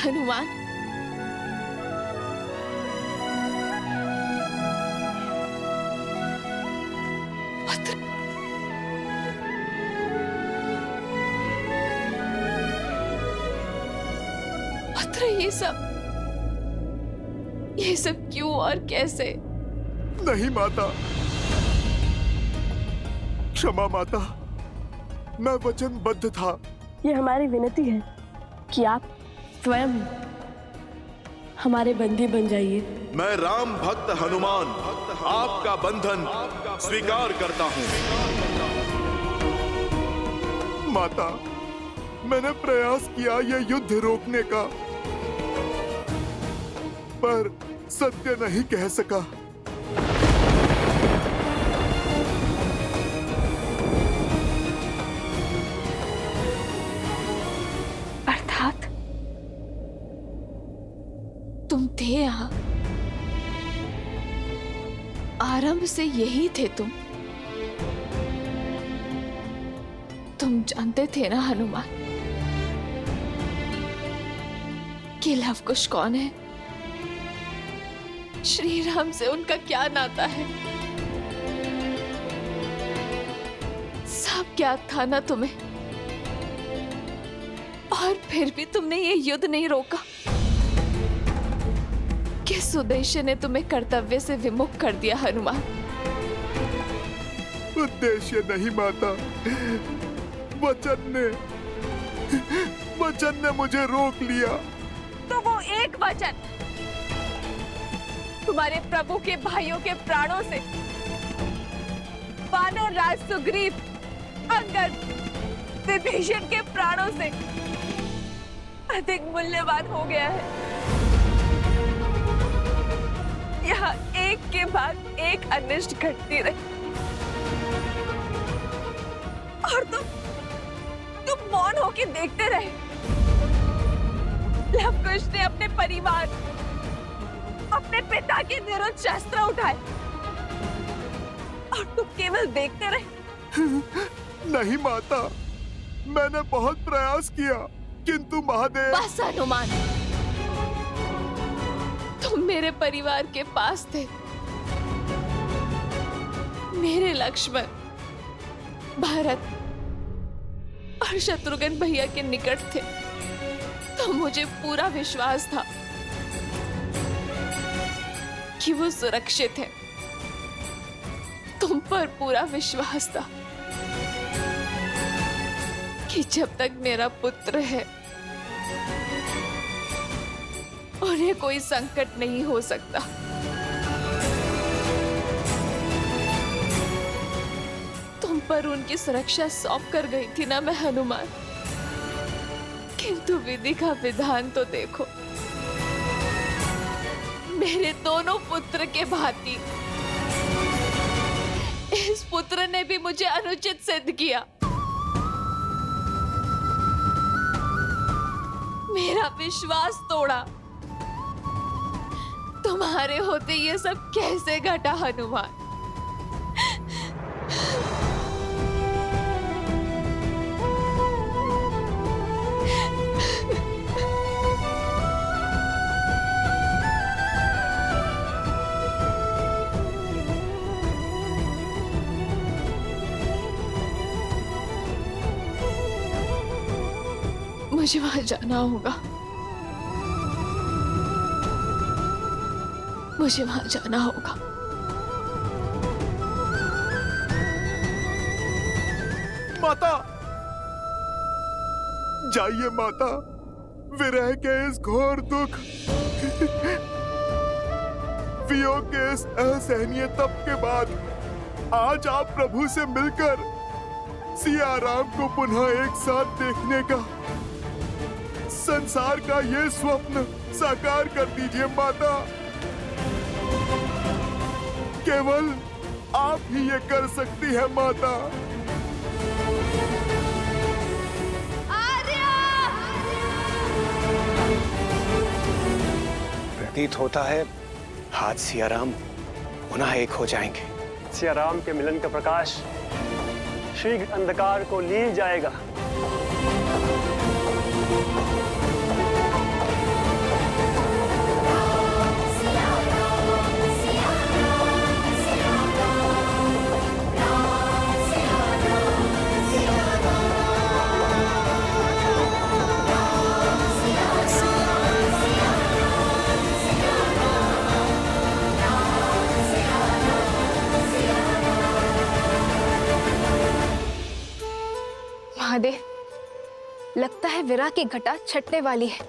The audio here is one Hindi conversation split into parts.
हनुमान, पुत्र, पुत्र, ये सब क्यों और कैसे? नहीं माता, क्षमा माता, मैं वचनबद्ध था। ये हमारी विनती है कि आप स्वयं हमारे बंदी बन जाइए। मैं राम भक्त हनुमान आपका बंधन स्वीकार करता हूँ। माता, मैंने प्रयास किया ये युद्ध रोकने का, पर सत्य नहीं कह सका। अर्थात तुम थे यहाँ, आरंभ से यही थे तुम जानते थे ना हनुमान कि लवकुश कौन है, श्री राम से उनका क्या नाता है, सब ज्ञात था ना तुम्हें, और फिर भी तुमने ये युद्ध नहीं रोका। किस उद्देश्य ने तुम्हें कर्तव्य से विमुख कर दिया हनुमान? उद्देश्य नहीं माता, वचन ने मुझे रोक लिया। तो वो एक वचन तुम्हारे प्रभु के भाइयों के प्राणों से, वानर राज सुग्रीव, अंगद, विभीषण के प्राणों से अधिक मूल्यवान हो गया है। यहाँ एक के बाद एक अनिष्ट घटती रही और तुम मौन होकर देखते रहे। लवकुश ने अपने परिवार, अपने पिता के विरुद्ध शस्त्र उठाए और तुम केवल देखते रहे। नहीं माता, मैंने बहुत प्रयास किया, किंतु महादेव। बस हनुमान, तुम मेरे परिवार के पास थे, मेरे लक्ष्मण, भरत और शत्रुघ्न भैया के निकट थे, तो मुझे पूरा विश्वास था कि वो सुरक्षित है। तुम पर पूरा विश्वास था कि जब तक मेरा पुत्र है उन्हें कोई संकट नहीं हो सकता। तुम पर उनकी सुरक्षा सौंप कर गई थी ना मैं हनुमान, किंतु विधि का विधान तो देखो। मेरे दोनों पुत्र के भांति इस पुत्र ने भी मुझे अनुचित सिद्ध किया। मेरा विश्वास तोड़ा। तुम्हारे होते ये सब कैसे घटा हनुमान? मुझे वहां जाना होगा, मुझे वहां जाना होगा। माता, जाइए माता, विरह के इस घोर दुख, वियोग के इस असहनीय तप के बाद आज आप प्रभु से मिलकर सिया राम को पुनः एक साथ देखने का, संसार का ये स्वप्न साकार कर दीजिए माता। केवल आप ही ये कर सकती है माता। प्रतीत होता है आज सियाराम पुनः एक हो जाएंगे। सियाराम के मिलन का प्रकाश शीघ्र अंधकार को लील जाएगा। महादेव, लगता है विरह की घटा छटने वाली है।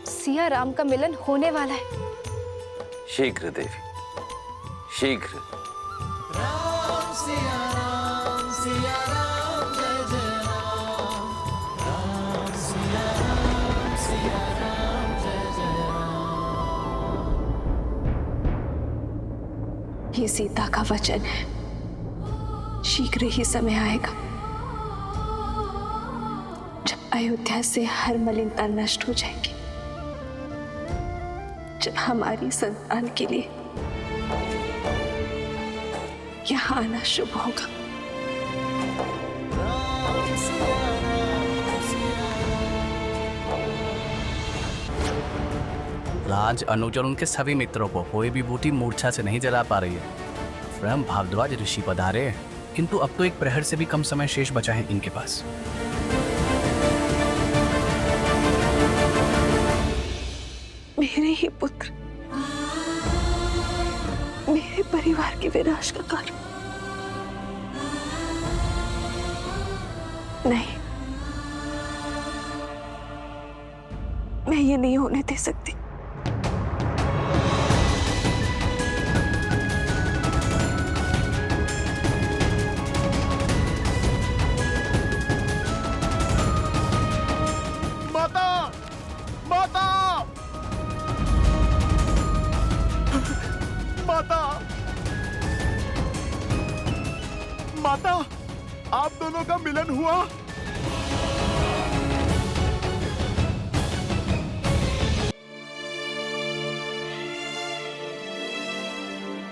सिया राम का मिलन होने वाला है। शीघ्र देवी, शीघ्र। ये सीता का वचन है, शीघ्र ही समय आएगा जब अयोध्या से हर मलिनता नष्ट हो जाएगी, जब हमारी संतान के लिए यहाँ आना शुभ होगा। राज अनुज और उनके सभी मित्रों को कोई भी बूटी मूर्छा से नहीं जला पा रही है। स्वयं भारद्वाज ऋषि पधारे, किंतु अब तो एक प्रहर से भी कम समय शेष बचा है इनके पास। मेरे ही पुत्र मेरे परिवार के विनाश का कारण। नहीं, मैं ये नहीं होने दे सकती। माता, माता, माता, माता, आप दोनों का मिलन हुआ।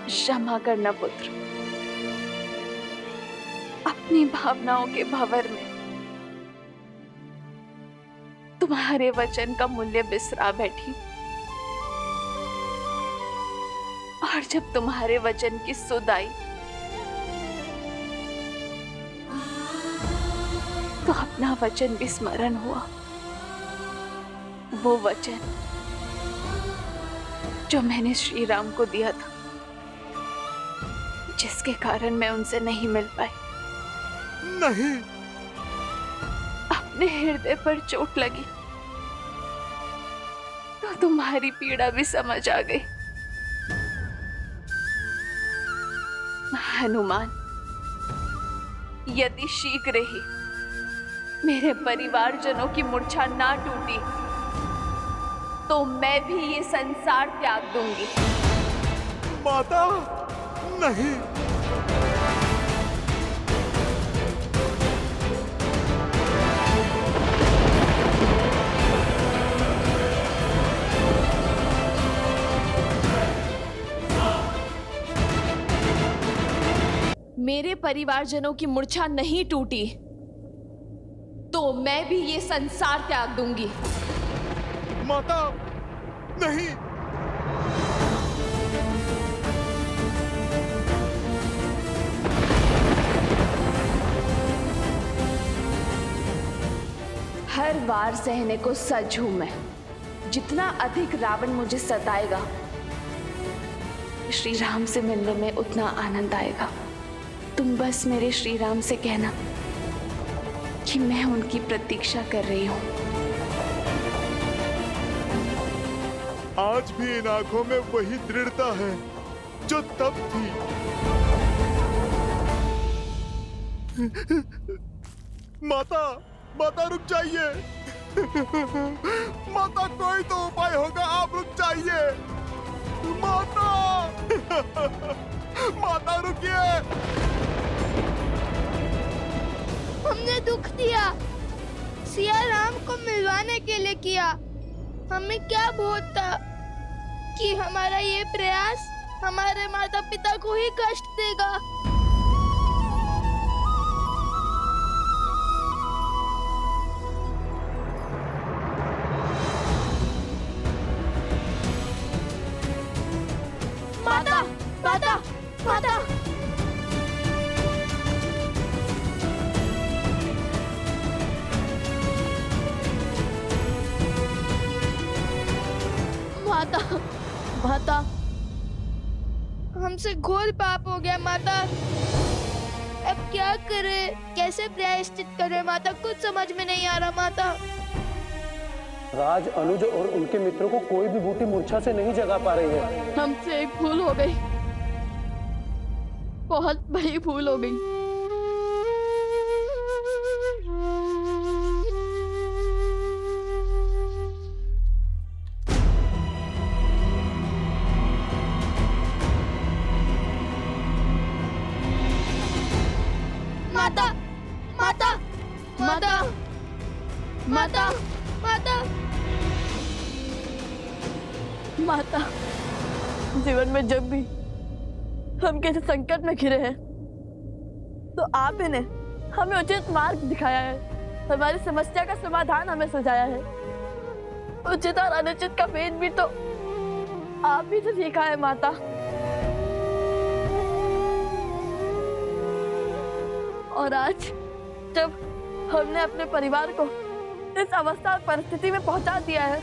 क्षमा करना पुत्र, अपनी भावनाओं के भंवर में तुम्हारे वचन का मूल्य बिसरा बैठी। और जब तुम्हारे वचन की सुध आई तो अपना वचन भी स्मरण हुआ। वो वचन जो मैंने श्री राम को दिया था, जिसके कारण मैं उनसे नहीं मिल पाई। नहीं, अपने हृदय पर चोट लगी तो तुम्हारी पीड़ा भी समझ आ गई। हनुमान, यदि शीघ्र ही मेरे परिवारजनों की मूर्छा ना टूटी तो मैं भी ये संसार त्याग दूंगी। माता, नहीं। मेरे परिवारजनों की मूर्छा नहीं टूटी तो मैं भी ये संसार त्याग दूंगी। माता, नहीं। हर वार सहने को सज हूं मैं। जितना अधिक रावण मुझे सताएगा, श्री राम से मिलने में उतना आनंद आएगा। तुम बस मेरे श्री राम से कहना कि मैं उनकी प्रतीक्षा कर रही हूं। आज भी इन आंखों में वही दृढ़ता है जो तब थी। माता, माता रुक जाइए। माता, कोई तो उपाय होगा, आप रुक जाइए। माता, माता रुकिए। हमने दुख दिया, सिया राम को मिलवाने के लिए किया। हमें क्या बोध था कि हमारा ये प्रयास हमारे माता पिता को ही कष्ट देगा। माता, माता, माता। माता, माता, हमसे घोर पाप हो गया माता। अब क्या करे, कैसे प्रायश्चित करे माता, कुछ समझ में नहीं आ रहा माता। राज, अनुज और उनके मित्रों को कोई भी बूटी मूर्छा से नहीं जगा पा रही है। हमसे एक भूल हो गई, बहुत बड़ी भूल हो गई। माता, माता, माता, माता, माता, माता। जीवन में जब भी हम किसी संकट में घिरे हैं तो आप ही ने हमें उचित मार्ग दिखाया है, हमारी समस्या का समाधान हमें सुझाया है। उचित और अनुचित का भेद भी तो आप ही से सीखा है माता। और आज जब हमने अपने परिवार को इस अवस्था और परिस्थिति में पहुंचा दिया है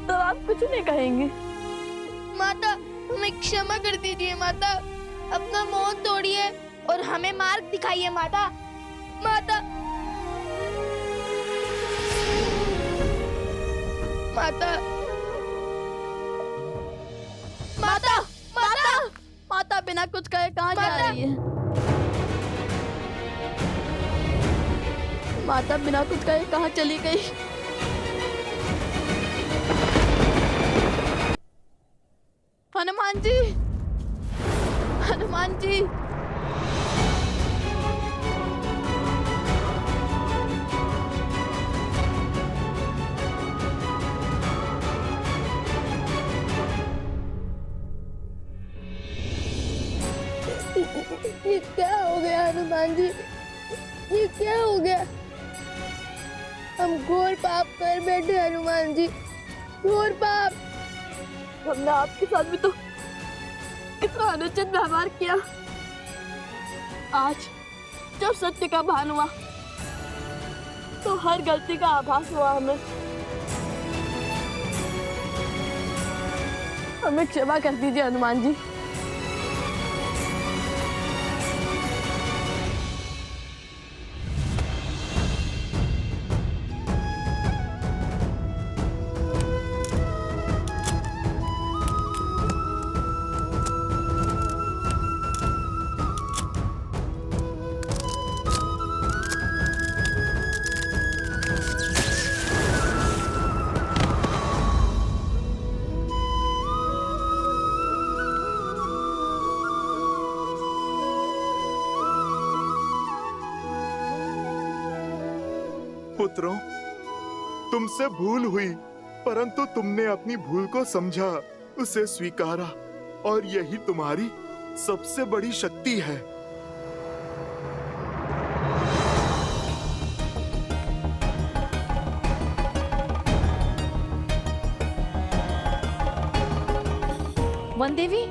तो आप कुछ नहीं कहेंगी। माता, हमें क्षमा कर दीजिए माता, अपना मोह तोड़िए और हमें मार्ग दिखाइए माता। माता, माता, माता, माता, माता बिना कुछ कहे कहाँ जा रही है? माता बिना कुछ कहे कहाँ चली गई? हनुमान जी, हनुमान जी, ये क्या हो गया हनुमान जी? ये क्या हो गया? हम घोर पाप कर बैठे हनुमान जी, घोर पाप। हमने आपके साथ भी तो कितना अनुचित व्यवहार किया। आज जब सत्य का भान हुआ तो हर गलती का आभास हुआ हमें क्षमा कर दीजिए हनुमान जी। पुत्रों, तुमसे भूल हुई, परंतु तुमने अपनी भूल को समझा, उसे स्वीकारा, और यही तुम्हारी सबसे बड़ी शक्ति है। वन देवी,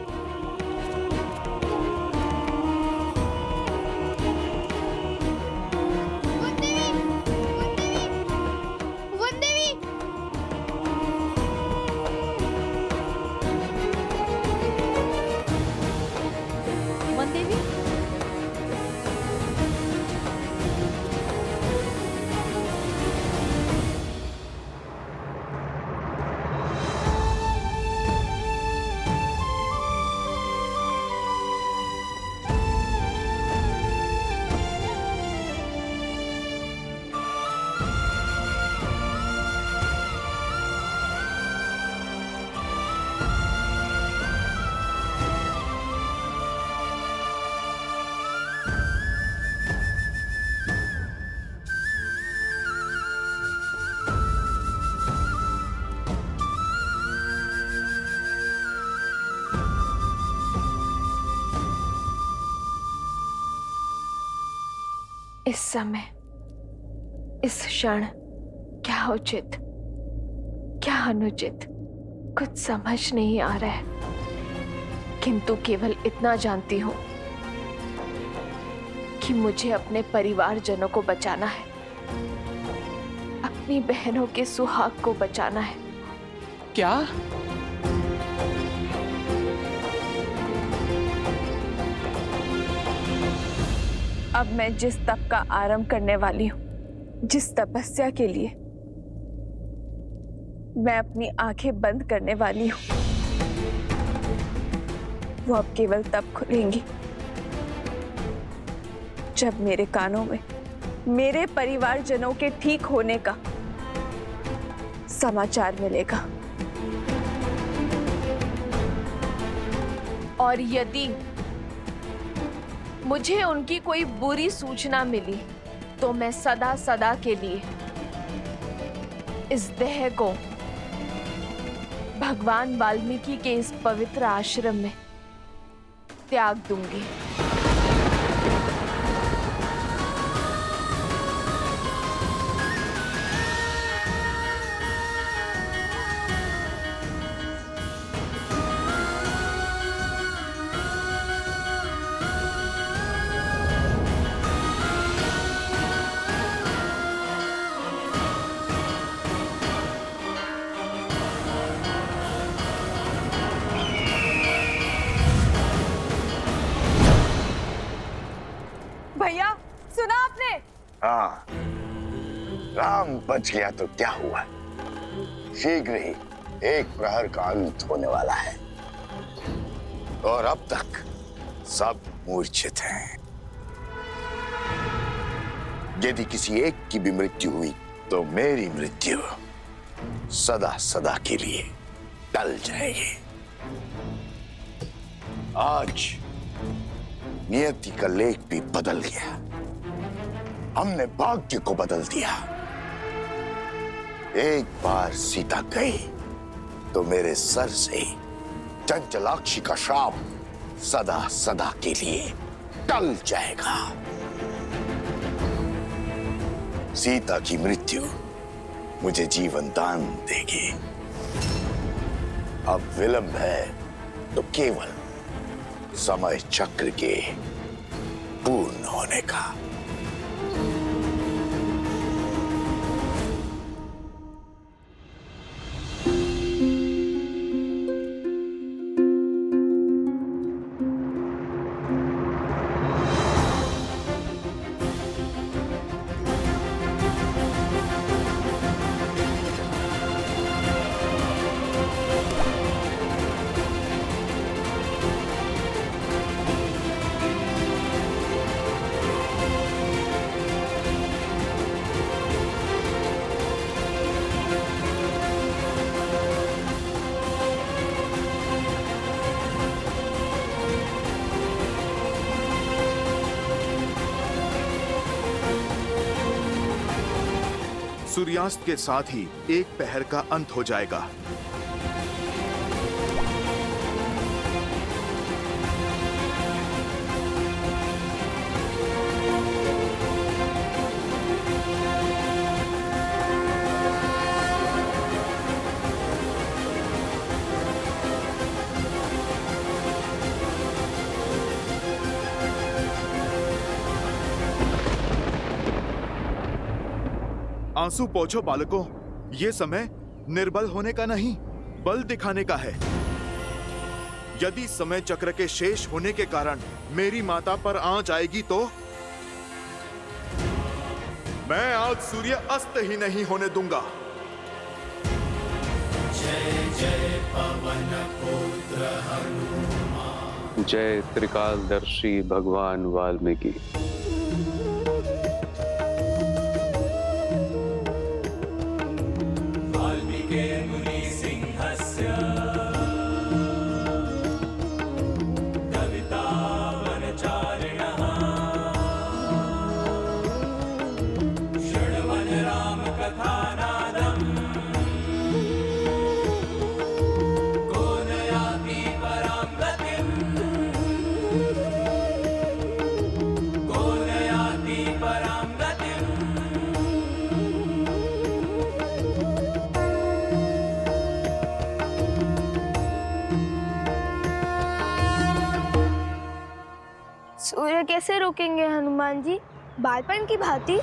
इस समय, इस क्षण क्या उचित, क्या अनुचित, कुछ समझ नहीं आ रहा है। किंतु केवल इतना जानती हूं कि मुझे अपने परिवारजनों को बचाना है, अपनी बहनों के सुहाग को बचाना है। क्या? अब मैं जिस तप का आरंभ करने वाली हूँ, जिस तपस्या के लिए मैं अपनी आंखें बंद करने वाली हूँ, वो अब केवल तब खुलेंगी जब मेरे कानों में मेरे परिवारजनों के ठीक होने का समाचार मिलेगा। और यदि मुझे उनकी कोई बुरी सूचना मिली तो मैं सदा सदा के लिए इस देह को भगवान वाल्मीकि के इस पवित्र आश्रम में त्याग दूंगी। भैया सुना आपने? हाँ, राम बच गया तो क्या हुआ? शीघ्र ही एक प्रहर का अंत होने वाला है और अब तक सब मूर्छित हैं। यदि किसी एक की भी मृत्यु हुई तो मेरी मृत्यु सदा सदा के लिए टल जाएगी। आज नियति का लेख भी बदल गया। हमने भाग्य को बदल दिया। एक बार सीता गई तो मेरे सर से चंचलाक्षी का श्राप सदा सदा के लिए टल जाएगा। सीता की मृत्यु मुझे जीवन दान देगी। अब विलंब है तो केवल समय चक्र के पूर्ण होने का। सूर्यास्त के साथ ही एक पहर का अंत हो जाएगा। आंसू पोंछो बालकों, ये समय निर्बल होने का नहीं, बल दिखाने का है। यदि समय चक्र के शेष होने के कारण मेरी माता पर आंच आएगी तो मैं आज सूर्य अस्त ही नहीं होने दूंगा। जय जय पवन पुत्र हनुमान। जय त्रिकालदर्शी भगवान वाल्मीकि। सूर्य कैसे रोकेंगे हनुमान जी, बालपन की भांति?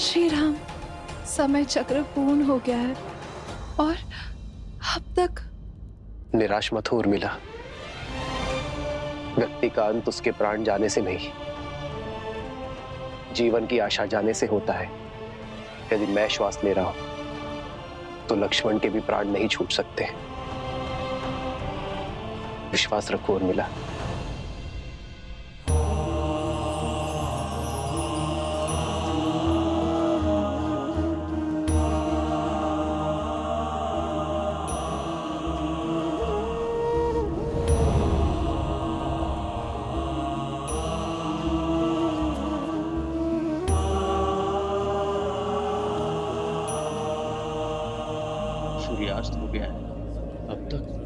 श्री राम, समय चक्र पूर्ण हो गया है और अब तक। निराश मत हो उर्मिला। व्यक्ति का अंत उसके प्राण जाने से नहीं, जीवन की आशा जाने से होता है। यदि मैं श्वास ले रहा हूं तो लक्ष्मण के भी प्राण नहीं छूट सकते। विश्वास रखो उर्मिला। सूर्यास्त हो गया है अब तक।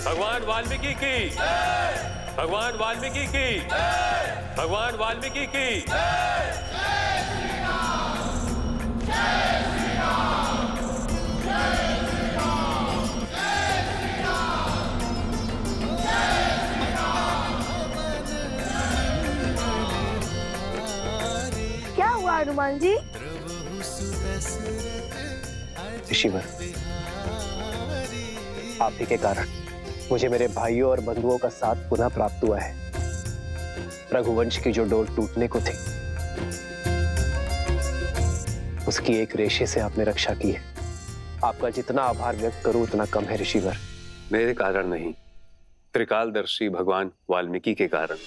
भगवान वाल्मीकि की, भगवान वाल्मीकि की, भगवान वाल्मीकि की। क्या हुआ हनुमान जी? ऋषिवर, आप ही के कारण मुझे मेरे भाइयों और बंधुओं का साथ पुनः प्राप्त हुआ है। रघुवंश की जो डोर टूटने को थी, उसकी एक रेशे से आपने रक्षा की है। आपका जितना आभार व्यक्त करूं उतना कम है ऋषिवर। मेरे कारण नहीं, त्रिकालदर्शी भगवान वाल्मीकि के कारण।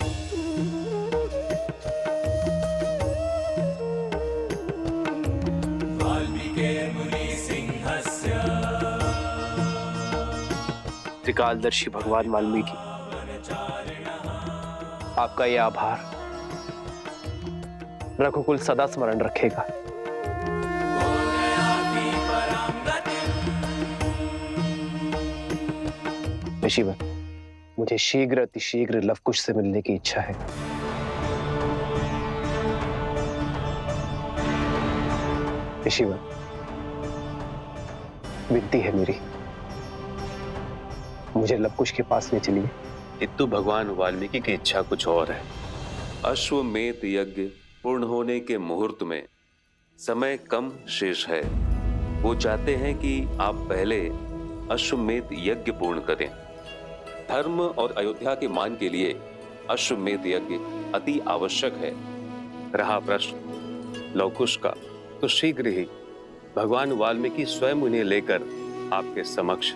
त्रिकालदर्शी भगवान वाल्मीकि, आपका यह आभार रघुकुल सदा स्मरण रखेगा। ऋषिवर, मुझे शीघ्र अतिशीघ्र लवकुश से मिलने की इच्छा है। ऋषिवर, विनती है मेरी, मुझे लवकुश के पास ले चलिए। किंतु भगवान वाल्मीकि की इच्छा कुछ और है। अश्वमेध यज्ञ पूर्ण होने के मुहूर्त में समय कम शेष है। वो चाहते हैं कि आप पहले अश्वमेध यज्ञ पूर्ण करें। धर्म और अयोध्या के मान के लिए अश्वमेध यज्ञ अति आवश्यक है। रहा प्रश्न लवकुश का, तो शीघ्र ही भगवान वाल्मीकि स्वयं उन्हें लेकर आपके समक्ष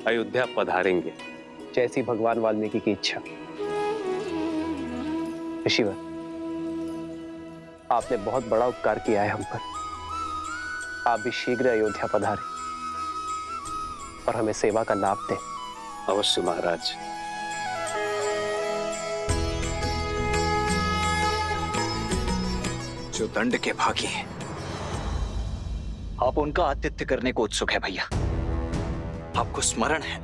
अयोध्या पधारेंगे। जैसी भगवान वाल्मीकि की इच्छा। ऋषिवर, आपने बहुत बड़ा उपकार किया है हम पर। आप भी शीघ्र अयोध्या पधारें और हमें सेवा का लाभ दें। अवश्य महाराज। जो दंड के भागी हैं, आप उनका आतिथ्य करने को उत्सुक है भैया। आपको स्मरण है,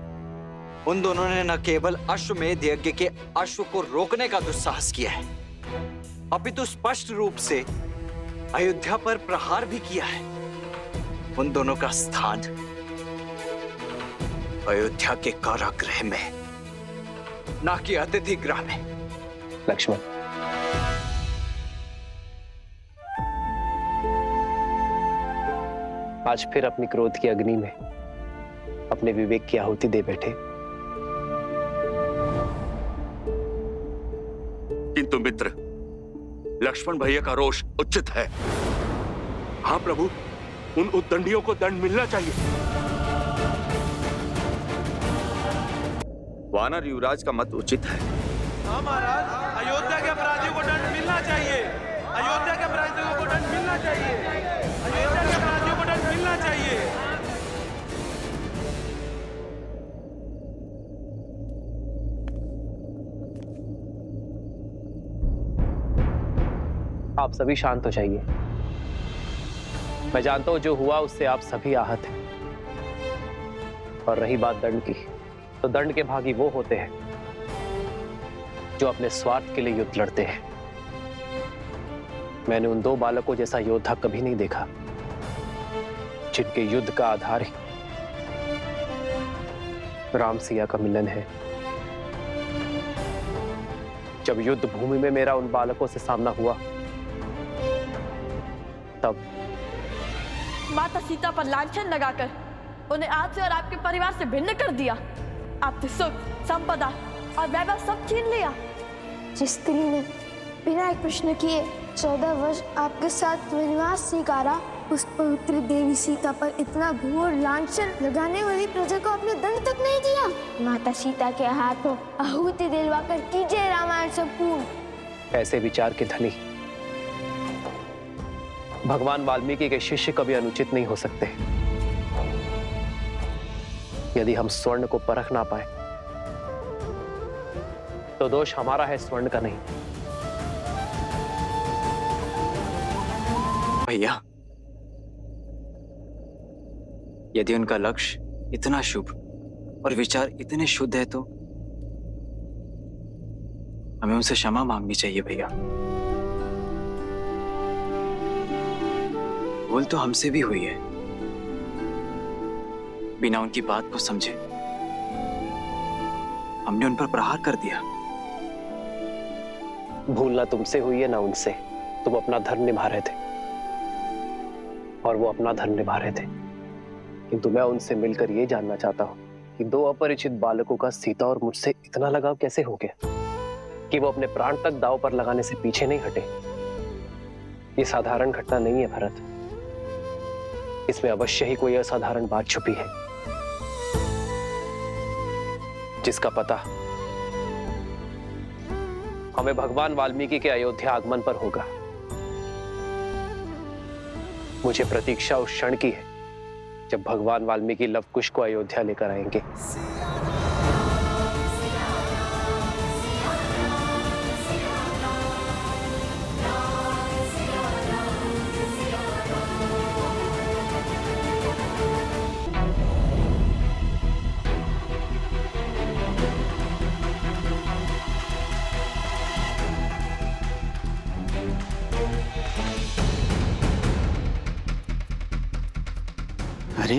उन दोनों ने न केवल अश्वमेध यज्ञ के अश्व को रोकने का दुस्साहस किया है, अपितु स्पष्ट रूप से अयोध्या पर प्रहार भी किया है। उन दोनों का स्थान अयोध्या के कारागृह में, ना कि अतिथि गृह में। लक्ष्मण, आज फिर अपनी क्रोध की अग्नि में अपने विवेक की आहुति दे बैठे। किंतु मित्र, लक्ष्मण भैया का रोष उचित है। हाँ प्रभु, उन उद्दंडियों को दंड मिलना चाहिए। वानर युवराज का मत उचित है। हाँ महाराज, अयोध्या के अपराधियों को दंड मिलना चाहिए। अयोध्या के अपराधियों को दंड मिलना चाहिए। अयोध्या के अपराधियों को दंड मिलना चाहिए। आप सभी शांत हो जाइए। मैं जानता हूं जो हुआ उससे आप सभी आहत हैं। और रही बात दंड की, तो दंड के भागी वो होते हैं जो अपने स्वार्थ के लिए युद्ध लड़ते हैं। मैंने उन दो बालकों जैसा योद्धा कभी नहीं देखा जिनके युद्ध का आधार ही राम सिया का मिलन है। जब युद्ध भूमि में मेरा उन बालकों से सामना हुआ तब माता सीता पर लांछन लगाकर उन्हें आपसे और आपके परिवार से भिन्न कर दिया। आपने सुख, संपदा और वैभव सब छीन लिया। जिस स्त्री ने बिना एक प्रश्न किए 14 वर्ष आपके साथ वनवास स्वीकारा, उस पवित्र देवी सीता पर इतना घोर लांछन लगाने वाली प्रजा को आपने दंड तक नहीं दिया। माता सीता के हाथों आहुति दिलवाकर कीजिए रामायण संपूर्ण। ऐसे विचार के धनी भगवान वाल्मीकि के शिष्य कभी अनुचित नहीं हो सकते। यदि हम स्वर्ण को परख ना पाए तो दोष हमारा है, स्वर्ण का नहीं। भैया, यदि उनका लक्ष्य इतना शुभ और विचार इतने शुद्ध है तो हमें उनसे क्षमा मांगनी चाहिए भैया। भूल तो हमसे भी हुई है, बिना उनकी बात को समझे हमने उन पर प्रहार कर दिया। भूल ना तुमसे हुई है ना उनसे। तुम अपना धर्म निभा रहे थे और वो अपना धर्म निभा रहे थे, किंतु मैं उनसे मिलकर ये जानना चाहता हूँ कि दो अपरिचित बालकों का सीता और मुझसे इतना लगाव कैसे हो गया कि वो अपने प्राण तक दांव पर लगाने से पीछे नहीं हटे। ये साधारण घटना नहीं है भरत, इसमें अवश्य ही कोई असाधारण बात छुपी है जिसका पता हमें भगवान वाल्मीकि के अयोध्या आगमन पर होगा। मुझे प्रतीक्षा उस क्षण की है जब भगवान वाल्मीकि लव कुश को अयोध्या लेकर आएंगे। अरे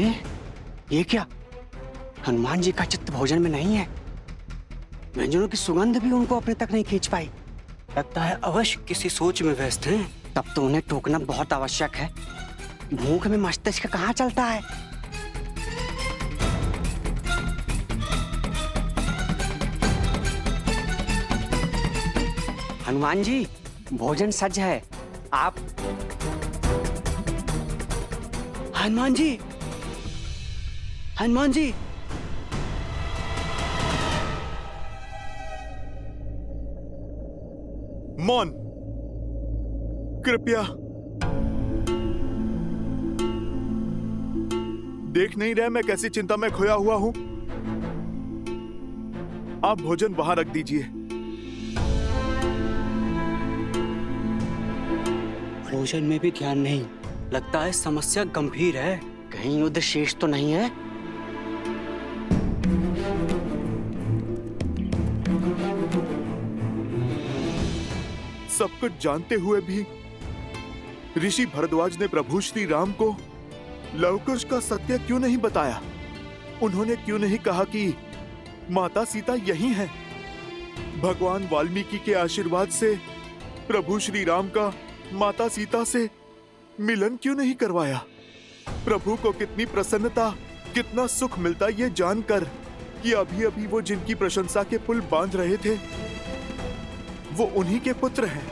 ये क्या? हनुमान जी का चित्त भोजन में नहीं है। व्यंजनों की सुगंध भी उनको अपने तक नहीं खींच पाई। लगता है अवश्य किसी सोच में व्यस्त हैं। तब तो उन्हें टोकना बहुत आवश्यक है। भूख में मस्तिष्क कहाँ चलता है? हनुमान जी, भोजन सज है। आप हनुमान जी, हनुमान जी, मौन, कृपया। देख नहीं रहे मैं कैसी चिंता में खोया हुआ हूं? आप भोजन वहां रख दीजिए। भोजन में भी ध्यान नहीं। लगता है समस्या गंभीर है। कहीं युद्ध शेष तो नहीं है? सब कुछ जानते हुए भी ऋषि भरद्वाज ने प्रभु श्री राम को लवकुश का सत्य क्यों नहीं बताया? उन्होंने क्यों नहीं कहा कि माता सीता यही हैं? भगवान वाल्मीकि के आशीर्वाद से प्रभु श्री राम का माता सीता से मिलन क्यों नहीं करवाया? प्रभु को कितनी प्रसन्नता, कितना सुख मिलता ये जानकर कि अभी अभी वो जिनकी प्रशंसा के पुल बांध रहे थे वो उन्हीं के पुत्र हैं।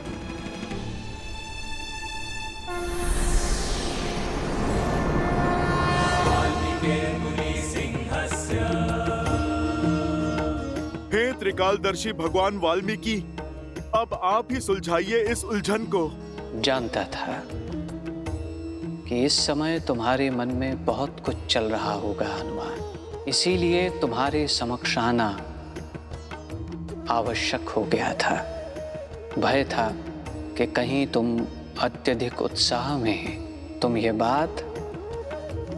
हे त्रिकालदर्शी भगवान वाल्मीकि, अब आप ही सुलझाइए इस उलझन को। जानता था कि इस समय तुम्हारे मन में बहुत कुछ चल रहा होगा हनुमान, इसीलिए तुम्हारे समक्ष आना आवश्यक हो गया था। भय था कि कहीं तुम अत्यधिक उत्साह में तुम ये बात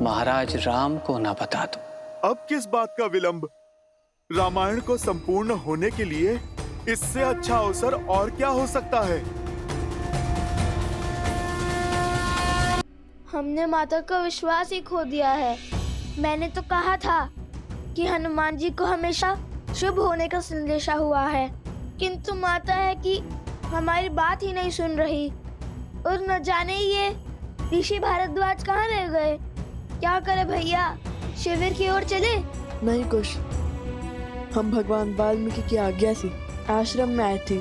महाराज राम को न बता दो। अब किस बात का विलंब? रामायण को संपूर्ण होने के लिए इससे अच्छा अवसर और क्या हो सकता है? हमने माता का विश्वास ही खो दिया है। मैंने तो कहा था कि हनुमान जी को हमेशा शुभ होने का संदेशा हुआ है, किंतु माता है कि हमारी बात ही नहीं सुन रही। और न जाने ये ऋषि भारद्वाज कहाँ रह गए। क्या करे भैया, शिविर की ओर चले? नहीं कुछ, हम भगवान वाल्मीकि की आज्ञा से आश्रम में आए थे,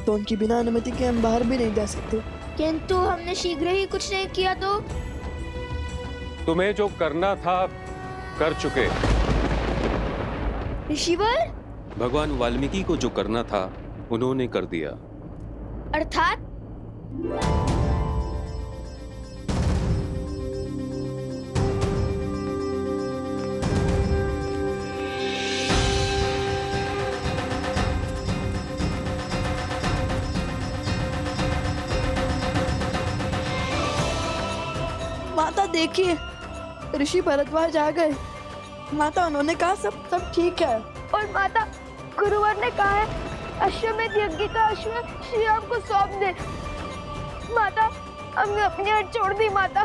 तो उनकी बिना अनुमति के हम बाहर भी नहीं जा सकते। किंतु हमने शीघ्र ही कुछ नहीं किया तो? तुम्हें जो करना था कर चुके। ऋषिवर? भगवान वाल्मीकि को जो करना था उन्होंने कर दिया। अर्थात? माता देखिए, ऋषि भरद्वाज आ गए। माता, उन्होंने कहा सब ठीक है। और माता, गुरुवर ने कहा है अश्वमेध यज्ञ का अश्व श्री राम को सौंप दे। माता, हमने अपनी हट छोड़ दी। माता,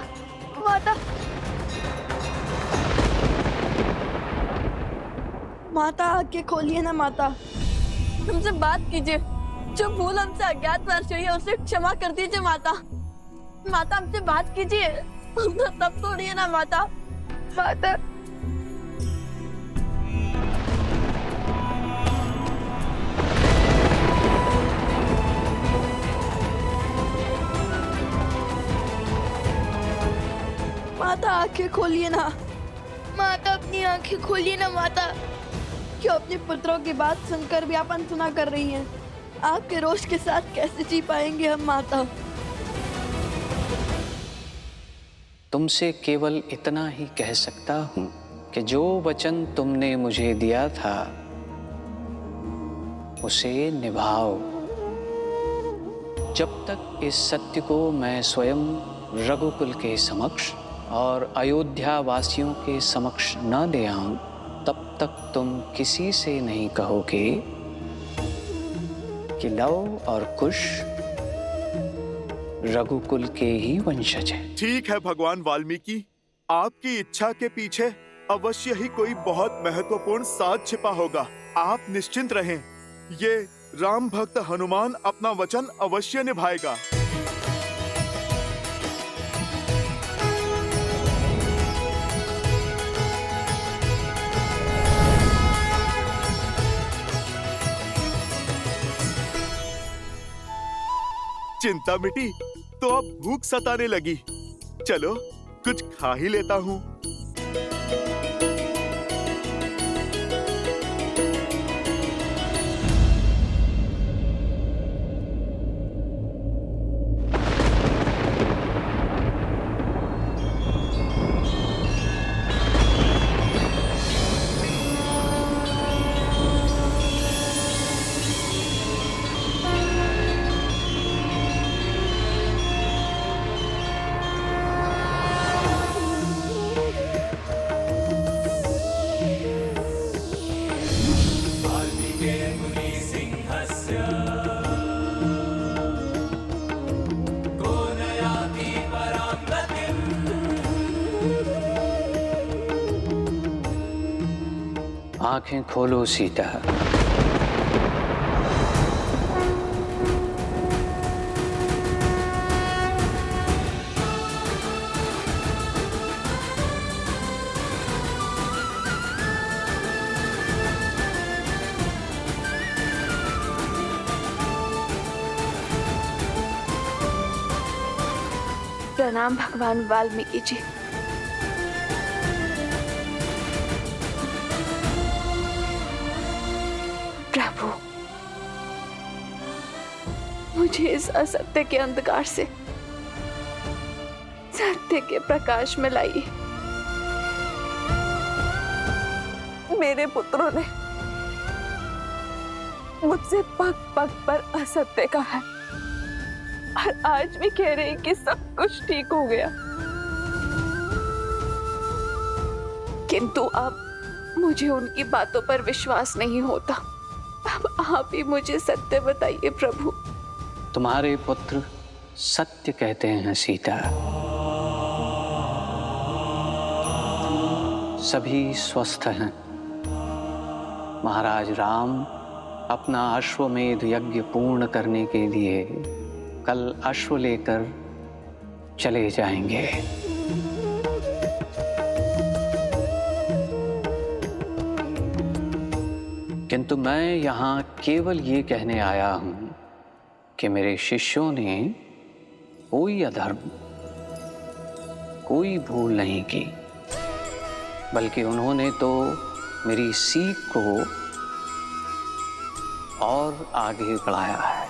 माता, माता आंखें खोलिए ना माता। हमसे बात कीजिए, जो भूल हमसे अज्ञातवश हुई है उसे क्षमा कर दीजिए माता। माता, हमसे बात कीजिए, तब तोड़िए ना माता। माता, माता आंखें खोलिए ना। माता, अपनी आंखें खोलिए ना माता। क्यों अपने पुत्रों की बात सुनकर भी आप अनसुना कर रही हैं? आपके रोष के साथ कैसे जी पाएंगे हम माता? तुमसे केवल इतना ही कह सकता हूं कि जो वचन तुमने मुझे दिया था उसे निभाओ। जब तक इस सत्य को मैं स्वयं रघुकुल के समक्ष और अयोध्या वासियों के समक्ष न ले आऊं, तब तक तुम किसी से नहीं कहोगे कि लव और कुश रघुकुल के ही वंशज हैं। ठीक है भगवान वाल्मीकि, आपकी इच्छा के पीछे अवश्य ही कोई बहुत महत्वपूर्ण साथ छिपा होगा। आप निश्चिंत रहें, ये राम भक्त हनुमान अपना वचन अवश्य निभाएगा। चिंता मिटी तो अब भूख सताने लगी। चलो कुछ खा ही लेता हूँ। आंखें खोलो सीता। प्रणाम भगवान वाल्मीकि जी। प्रभु, मुझे इस असत्य के अंधकार से सत्य के प्रकाश में लाइए। मेरे पुत्रों ने मुझसे पग पग पर असत्य कहा और आज भी कह रहे हैं कि सब कुछ ठीक हो गया, किंतु अब मुझे उनकी बातों पर विश्वास नहीं होता। अब आप ही मुझे सत्य बताइए प्रभु। तुम्हारे पुत्र सत्य कहते हैं सीता। सभी स्वस्थ हैं। महाराज राम अपना अश्वमेध यज्ञ पूर्ण करने के लिए कल अश्व लेकर चले जाएंगे। किंतु मैं यहाँ केवल ये कहने आया हूँ कि मेरे शिष्यों ने कोई अधर्म, कोई भूल नहीं की, बल्कि उन्होंने तो मेरी सीख को और आगे बढ़ाया है।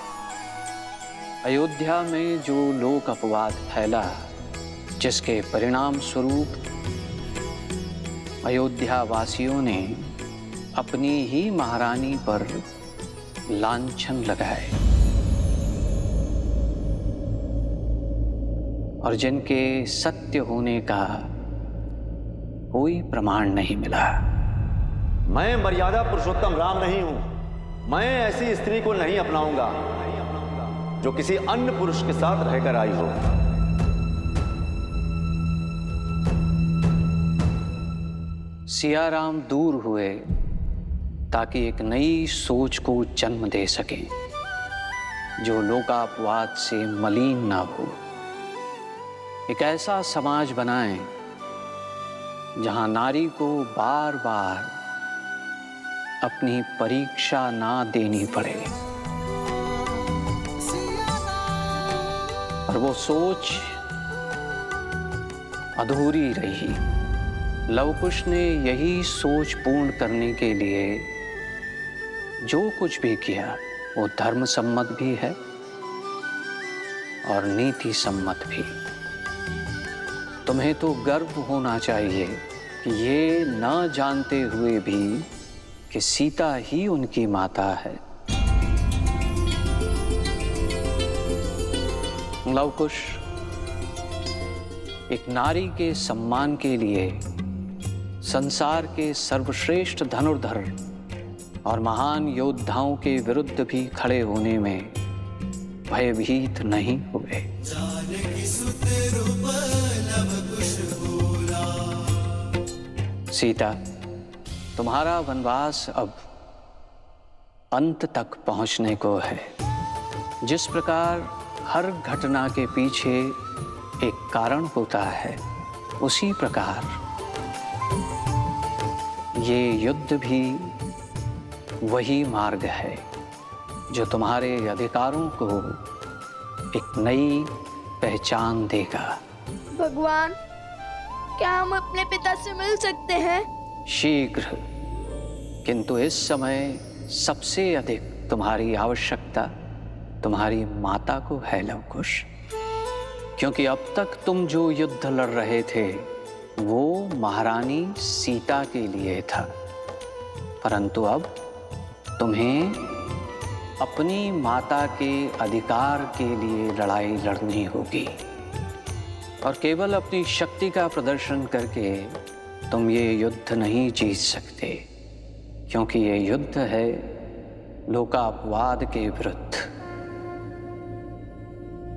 अयोध्या में जो लोक अपवाद फैला, जिसके परिणाम स्वरूप अयोध्या वासियों ने अपनी ही महारानी पर लांछन लगाए और जिनके सत्य होने का कोई प्रमाण नहीं मिला। मैं मर्यादा पुरुषोत्तम राम नहीं हूं। मैं ऐसी स्त्री को नहीं अपनाऊंगा जो किसी अन्य पुरुष के साथ रहकर आई हो। सियाराम दूर हुए ताकि एक नई सोच को जन्म दे सकें, जो लोकापवाद से मलिन ना हो। एक ऐसा समाज बनाएं जहां नारी को बार बार अपनी परीक्षा ना देनी पड़े। और वो सोच अधूरी रही। लवकुश ने यही सोच पूर्ण करने के लिए जो कुछ भी किया वो धर्म सम्मत भी है और नीति सम्मत भी। तुम्हें तो गर्व होना चाहिए कि ये न जानते हुए भी कि सीता ही उनकी माता है। लवकुश, एक नारी के सम्मान के लिए संसार के सर्वश्रेष्ठ धनुर्धर और महान योद्धाओं के विरुद्ध भी खड़े होने में भयभीत नहीं हुए। सीता, तुम्हारा वनवास अब अंत तक पहुंचने को है। जिस प्रकार हर घटना के पीछे एक कारण होता है, उसी प्रकार ये युद्ध भी वही मार्ग है जो तुम्हारे अधिकारों को एक नई पहचान देगा। भगवान, क्या हम अपने पिता से मिल सकते हैं? शीघ्र। किंतु इस समय सबसे अधिक तुम्हारी आवश्यकता तुम्हारी माता को है लवकुश, क्योंकि अब तक तुम जो युद्ध लड़ रहे थे वो महारानी सीता के लिए था, परंतु अब तुम्हें अपनी माता के अधिकार के लिए लड़ाई लड़नी होगी। और केवल अपनी शक्ति का प्रदर्शन करके तुम ये युद्ध नहीं जीत सकते, क्योंकि ये युद्ध है लोकापवाद के विरुद्ध,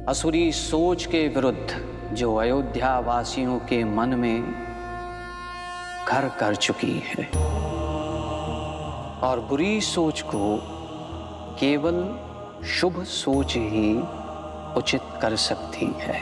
असुरी सोच के विरुद्ध जो अयोध्या वासियों के मन में घर कर चुकी है। और बुरी सोच को केवल शुभ सोच ही उचित कर सकती है।